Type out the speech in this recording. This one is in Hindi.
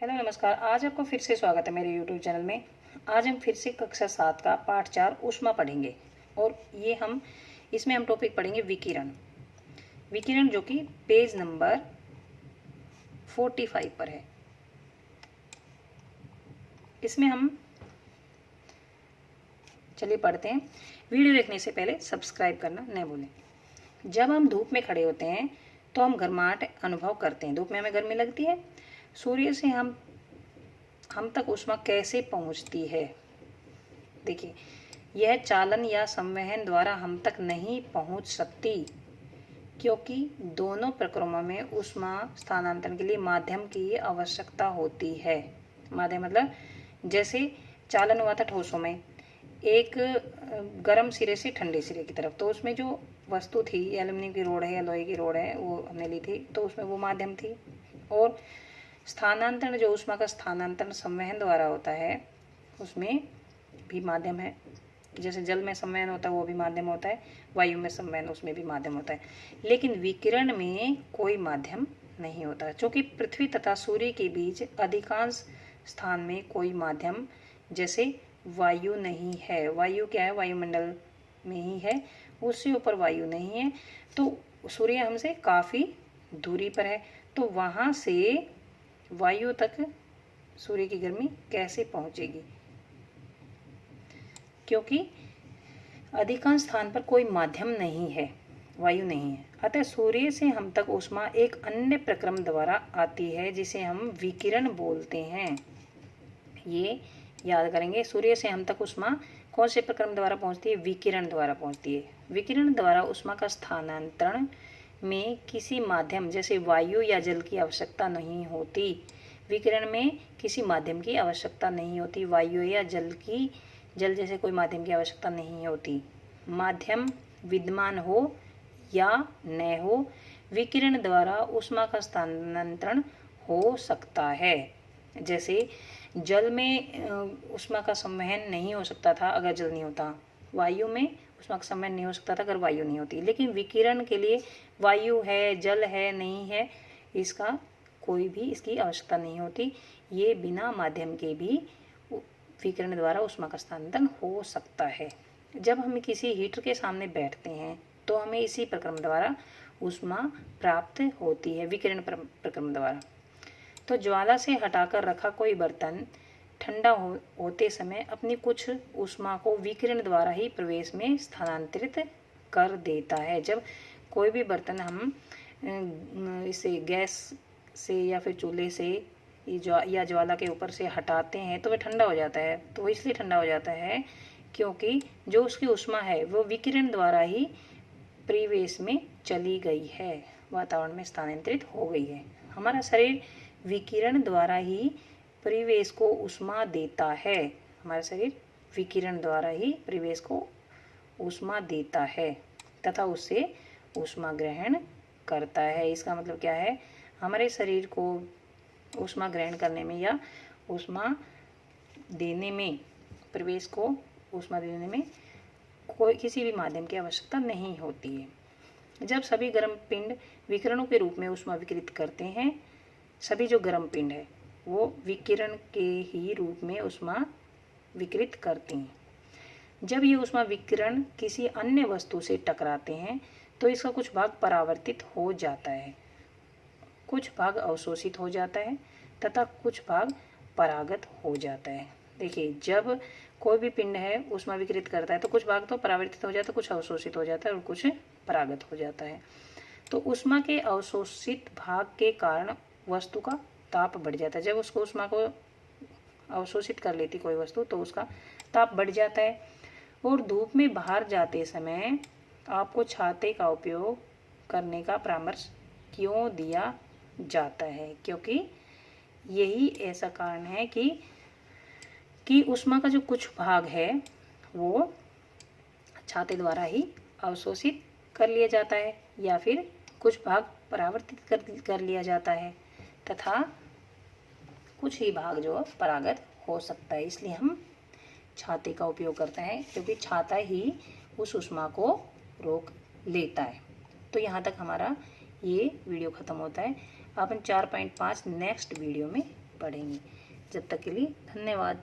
हेलो नमस्कार। आज आपको फिर से स्वागत है मेरे यूट्यूब चैनल में। आज हम फिर से कक्षा 7 का पाठ 4 ऊष्मा पढ़ेंगे और इसमें हम टॉपिक पढ़ेंगे विकिरण। विकिरण जो कि पेज नंबर 45 पर है। इसमें हम चलिए पढ़ते हैं। वीडियो देखने से पहले सब्सक्राइब करना न भूलें। जब हम धूप में खड़े होते हैं तो हम गर्माहट अनुभव करते हैं। धूप में हमें गर्मी लगती है। सूर्य से हम तक ऊष्मा कैसे पहुंचती है? देखिए, यह चालन या संवहन द्वारा हम तक नहीं पहुंच सकती, क्योंकि दोनों प्रक्रमों में ऊष्मा स्थानांतरण के लिए माध्यम की आवश्यकता होती है। माध्यम मतलब जैसे चालन हुआ था ठोसों में, एक गर्म सिरे से ठंडे सिरे की तरफ, तो उसमें जो वस्तु थी, एल्युमिनियम की रोड है या लोहे की रोड है, वो हमने ली थी, तो उसमें वो माध्यम थी। और स्थानांतरण, जो ऊष्मा का स्थानांतरण संवहन द्वारा होता है, उसमें भी माध्यम है। जैसे जल में संवहन होता है वो भी माध्यम होता है, वायु में संवहन उसमें भी माध्यम होता है। लेकिन विकिरण में कोई माध्यम नहीं होता, क्योंकि पृथ्वी तथा सूर्य के बीच अधिकांश स्थान में कोई माध्यम जैसे वायु नहीं है। वायु क्या है? वायुमंडल में ही है, उससे ऊपर वायु नहीं है। तो सूर्य हमसे काफ़ी दूरी पर है, तो वहाँ से वायु तक सूर्य की गर्मी कैसे पहुंचेगी? क्योंकि अधिकांश स्थान पर कोई माध्यम नहीं है, वायु नहीं है। अतः सूर्य से हम तक ऊष्मा एक अन्य प्रक्रम द्वारा आती है, जिसे हम विकिरण बोलते हैं। ये याद करेंगे। सूर्य से हम तक ऊष्मा कौन से प्रक्रम द्वारा पहुंचती है? विकिरण द्वारा पहुंचती है। विकिरण द्वारा ऊष्मा का स्थानांतरण में किसी माध्यम जैसे वायु या जल की आवश्यकता नहीं होती। विकिरण में किसी माध्यम की आवश्यकता नहीं होती, वायु या जल जैसे कोई माध्यम की आवश्यकता नहीं होती। माध्यम विद्यमान हो या न हो, विकिरण द्वारा ऊष्मा का स्थानांतरण हो सकता है। जैसे जल में ऊष्मा का संवहन नहीं हो सकता था अगर जल नहीं होता, वायु में ऊष्मा का संवहन नहीं हो सकता था अगर वायु नहीं होती। लेकिन विकिरण के लिए वायु है, जल है, नहीं है, इसका कोई भी इसकी आवश्यकता नहीं होती। ये बिना माध्यम के भी विकिरण द्वारा ऊष्मा का स्थानांतरण हो सकता है। जब हम किसी हीटर के सामने बैठते हैं तो हमें इसी प्रक्रम द्वारा ऊष्मा प्राप्त होती है, विकिरण प्रक्रम द्वारा। तो ज्वाला से हटाकर रखा कोई बर्तन ठंडा होते समय अपनी कुछ ऊष्मा को विकिरण द्वारा ही प्रवेश में स्थानांतरित कर देता है। जब कोई भी बर्तन हम इसे गैस से या फिर चूल्हे से या ज्वाला के ऊपर से हटाते हैं तो वह ठंडा हो जाता है। तो इसलिए ठंडा हो जाता है क्योंकि जो उसकी ऊष्मा है वो विकिरण द्वारा ही परिवेश में चली गई है, वातावरण में स्थानांतरित हो गई है। हमारा शरीर विकिरण द्वारा ही परिवेश को ऊष्मा देता है। हमारा शरीर विकिरण द्वारा ही परिवेश को ऊष्मा देता है तथा उससे ऊष्मा ग्रहण करता है। इसका मतलब क्या है? हमारे शरीर को ऊष्मा ग्रहण करने में या ऊष्मा देने में, परिवेश को ऊष्मा देने में कोई किसी भी माध्यम की आवश्यकता नहीं होती है। जब सभी गर्म पिंड विकिरणों के रूप में ऊष्मा विकिरित करते हैं, सभी जो गर्म पिंड है वो विकिरण के ही रूप में ऊष्मा विकिरित करती हैं। जब ये ऊष्मा विकिरण किसी अन्य वस्तु से टकराते हैं तो इसका कुछ भाग परावर्तित हो जाता है, कुछ भाग अवशोषित हो जाता है तथा कुछ भाग परागत हो जाता है। देखिए, जब कोई भी पिंड है ऊष्मा विकिरित करता है तो कुछ भाग तो परावर्तित हो जाता है, कुछ अवशोषित हो जाता है और कुछ परागत हो जाता है। तो ऊष्मा के अवशोषित भाग के कारण वस्तु का ताप बढ़ जाता है। जब उसको ऊष्मा को अवशोषित कर लेती कोई वस्तु तो उसका ताप बढ़ जाता है। और धूप में बाहर जाते समय आपको छाते का उपयोग करने का परामर्श क्यों दिया जाता है? क्योंकि यही ऐसा कारण है कि ऊष्मा का जो कुछ भाग है वो छाते द्वारा ही अवशोषित कर लिया जाता है या फिर कुछ भाग परावर्तित कर लिया जाता है तथा कुछ ही भाग जो परागत हो सकता है। इसलिए हम छाते का उपयोग करते हैं, क्योंकि छाता ही उस ऊष्मा को रोक लेता है। तो यहाँ तक हमारा ये वीडियो ख़त्म होता है। अपन 4.5 नेक्स्ट वीडियो में पढ़ेंगे। जब तक के लिए धन्यवाद।